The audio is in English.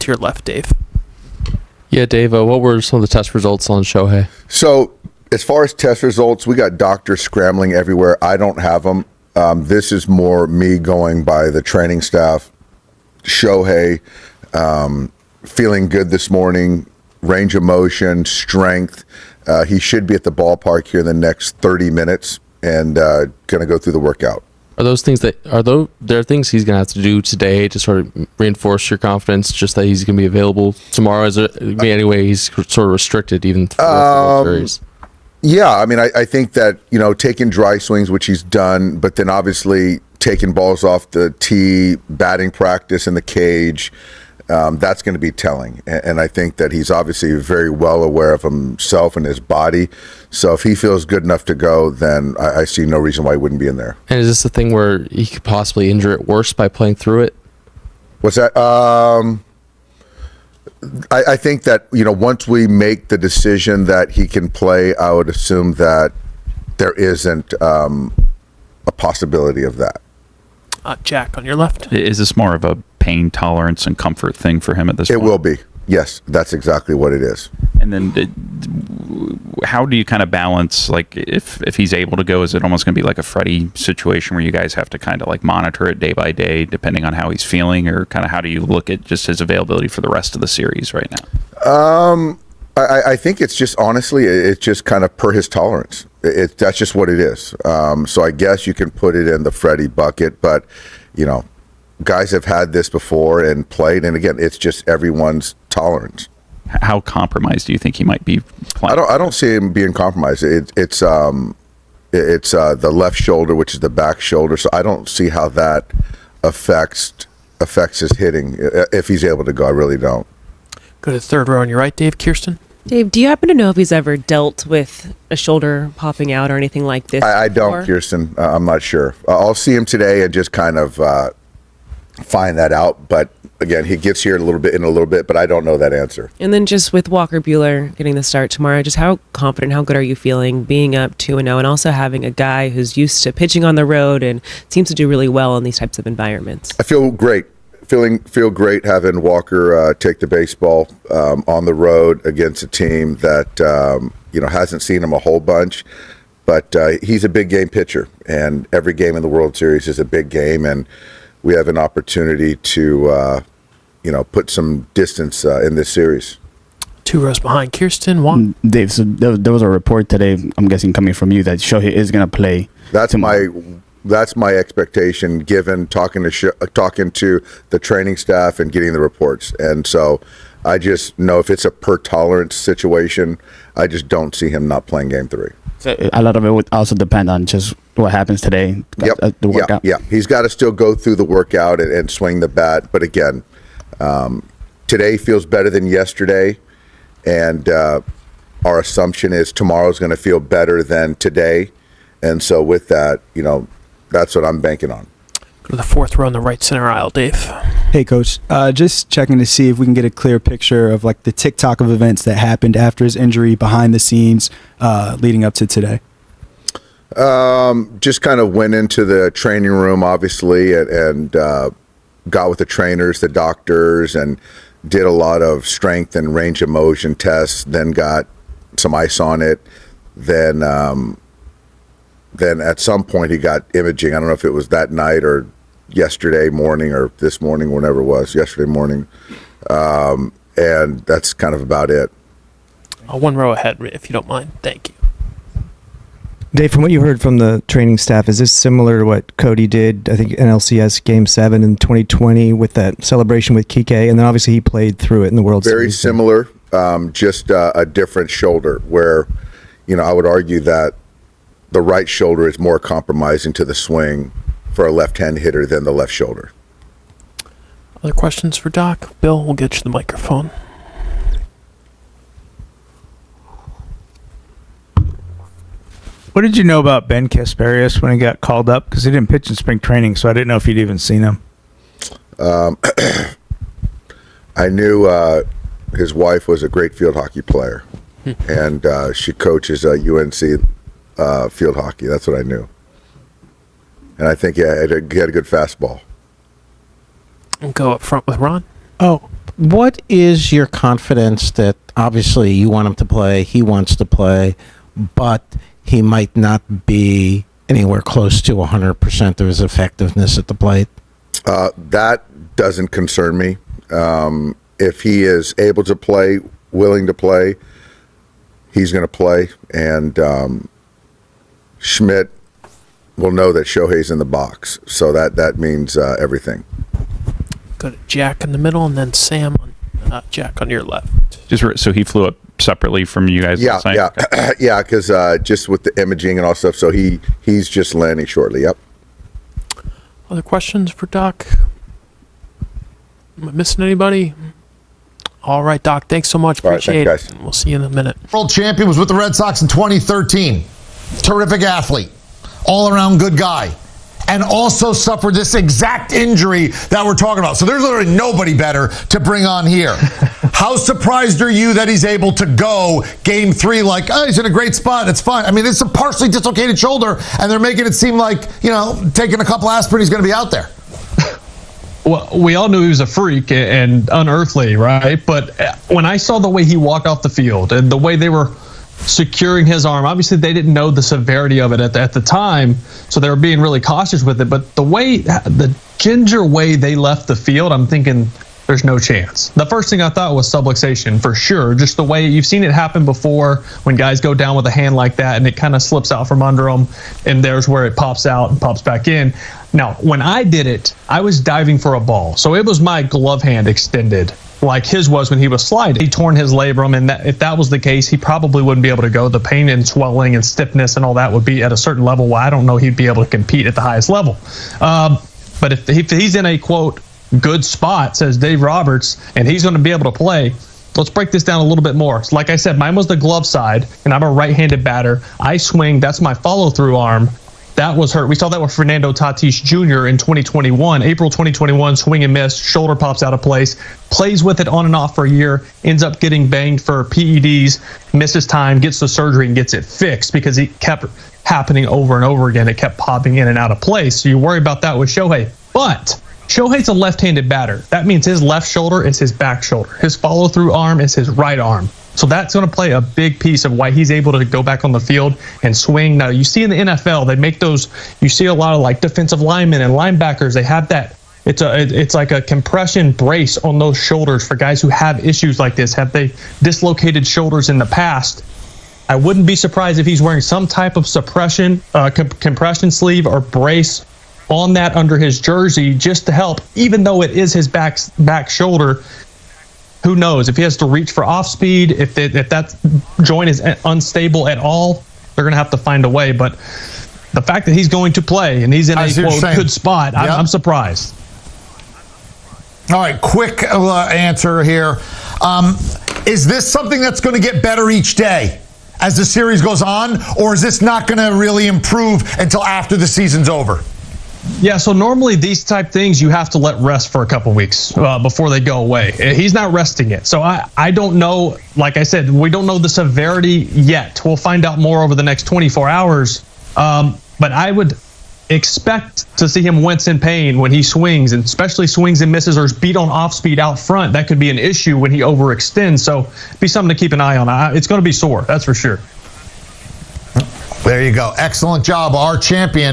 to your left, Dave. Yeah, Dave, what were some of the test results on Shohei? So as far as test results, we got doctors scrambling everywhere. I don't have them. This is more me going by the training staff. Shohei, feeling good this morning, range of motion, strength. He should be at the ballpark here in the next 30 minutes and going to go through the workout. Are those things there are things he's going to have to do today to sort of reinforce your confidence, just that he's going to be available tomorrow? Anyway, he's sort of restricted even for the World Series. Yeah, I mean, I think that, taking dry swings, which he's done, but then obviously taking balls off the tee, batting practice in the cage, that's going to be telling. And I think that he's obviously very well aware of himself and his body. So if he feels good enough to go, then I see no reason why he wouldn't be in there. And is this the thing where he could possibly injure it worse by playing through it? What's that? I think that, once we make the decision that he can play, I would assume that there isn't a possibility of that. Jack, on your left. Is this more of a pain tolerance and comfort thing for him at this point? It will be. Yes, that's exactly what it is. And then how do you kind of balance, like, if he's able to go, is it almost going to be like a Freddie situation where you guys have to kind of like monitor it day by day depending on how he's feeling, or kind of how do you look at just his availability for the rest of the series right now? I think it's just, honestly, it's just kind of per his tolerance. That's just what it is. So I guess you can put it in the Freddie bucket, but, guys have had this before and played, and again, it's just everyone's tolerance. How compromised do you think he might be playing? I don't see him being compromised. It's the left shoulder, which is the back shoulder, so I don't see how that affects his hitting if he's able to go. I really don't. Go to the third row on your right, Dave. Kirsten. Dave, do you happen to know if he's ever dealt with a shoulder popping out or anything like this? I don't, Kirsten. I'm not sure. I'll see him today and just kind of find that out. But again, he gets here in a little bit, but I don't know that answer. And then just with Walker Buehler getting the start tomorrow, just how confident, how good are you feeling being up 2-0 and also having a guy who's used to pitching on the road and seems to do really well in these types of environments? I feel great. Feel great having Walker take the baseball on the road against a team that hasn't seen him a whole bunch, but he's a big game pitcher, and every game in the World Series is a big game, and we have an opportunity to put some distance in this series. 2 rows behind Kirsten. Juan. Dave, so there was a report today, I'm guessing coming from you, that Shohei is going to play. That's my expectation, given talking to the training staff and getting the reports. And so I just know if it's a per tolerance situation, I just don't see him not playing Game 3. So a lot of it would also depend on just what happens today. Yep. The workout. Yeah. He's got to still go through the workout and swing the bat. But again, today feels better than yesterday. And our assumption is tomorrow's going to feel better than today. And so with that, that's what I'm banking on. Go to the fourth row in the right center aisle, Dave. Hey, Coach. Just checking to see if we can get a clear picture of like the tick-tock of events that happened after his injury, behind the scenes, leading up to today. Just kind of went into the training room, obviously, and got with the trainers, the doctors, and did a lot of strength and range of motion tests, then got some ice on it. Then at some point he got imaging. I don't know if it was that night or yesterday morning or this morning, whenever it was, yesterday morning. And that's kind of about it. 1 row ahead, if you don't mind. Thank you. Dave, from what you heard from the training staff, is this similar to what Cody did, I think, in LCS Game 7 in 2020 with that celebration with Kike? And then obviously he played through it in the World Series. Very similar, just a different shoulder where, I would argue that the right shoulder is more compromising to the swing for a left-hand hitter than the left shoulder. Other questions for Doc? Bill, we'll get you the microphone. What did you know about Ben Kasparius when he got called up? Because he didn't pitch in spring training, so I didn't know if you'd even seen him. I knew his wife was a great field hockey player, and she coaches UNC field hockey. That's what I knew. And I think he had a good fastball. We'll go up front with Ron. Oh, What is your confidence that obviously you want him to play, he wants to play, but he might not be anywhere close to 100% of his effectiveness at the plate? That doesn't concern me. If he is able to play, willing to play, he's going to play. And Schmidt will know that Shohei's in the box. So that means everything. Go to Jack in the middle, and then Sam, Jack on your left. So he flew up separately from you guys? Yeah, last night? yeah, Okay. yeah. Because just with the imaging and all stuff, so he's just landing shortly. Yep. Other questions for Doc? Am I missing anybody? All right, Doc. Thanks so much. All right, Appreciate thanks, it. guys. We'll see you in a minute. World champion, was with the Red Sox in 2013. Terrific athlete. All-around good guy. And also suffered this exact injury that we're talking about. So there's literally nobody better to bring on here. How surprised are you that he's able to go game 3 like, oh, he's in a great spot, it's fine. I mean, it's a partially dislocated shoulder, and they're making it seem like, taking a couple aspirin, he's going to be out there. Well, we all knew he was a freak and unearthly, right? But when I saw the way he walked off the field and the way they were securing his arm, obviously they didn't know the severity of it at the time, so they were being really cautious with it. But the ginger way they left the field, I'm thinking there's no chance. The first thing I thought was subluxation for sure. Just the way you've seen it happen before when guys go down with a hand like that and it kind of slips out from under them, and there's where it pops out and pops back in. Now, when I did it, I was diving for a ball, so it was my glove hand extended like his was when he was sliding. He torn his labrum, and if that was the case, he probably wouldn't be able to go. The pain and swelling and stiffness and all that would be at a certain level where I don't know he'd be able to compete at the highest level. But if he's in a, quote, good spot, says Dave Roberts, and he's going to be able to play, let's break this down a little bit more. So like I said, mine was the glove side, and I'm a right-handed batter. I swing, that's my follow-through arm. That was hurt. We saw that with Fernando Tatis Jr. in 2021. April 2021, swing and miss, shoulder pops out of place, plays with it on and off for a year, ends up getting banged for PEDs, misses time, gets the surgery, and gets it fixed because it kept happening over and over again. It kept popping in and out of place. So you worry about that with Shohei. But Shohei's a left-handed batter. That means his left shoulder is his back shoulder. His follow-through arm is his right arm. So that's going to play a big piece of why he's able to go back on the field and swing. Now, you see in the NFL, they make those, you see a lot of like defensive linemen and linebackers, they have that, it's like a compression brace on those shoulders for guys who have issues like this. Have they dislocated shoulders in the past? I wouldn't be surprised if he's wearing some type of compression sleeve or brace on that under his jersey just to help, even though it is his back shoulder. Who knows? If he has to reach for off speed, if that joint is unstable at all, they're going to have to find a way. But the fact that he's going to play and he's in a quote good spot, yep. I'm surprised. All right, quick answer here. Is this something that's going to get better each day as the series goes on, or is this not going to really improve until after the season's over? Yeah, so normally these type things you have to let rest for a couple weeks before they go away. He's not resting it. So I don't know, like I said, we don't know the severity yet. We'll find out more over the next 24 hours. But I would expect to see him wince in pain when he swings, and especially swings and misses or is beat on off speed out front. That could be an issue when he overextends. So be something to keep an eye on. It's going to be sore, that's for sure. There you go. Excellent job, our champion.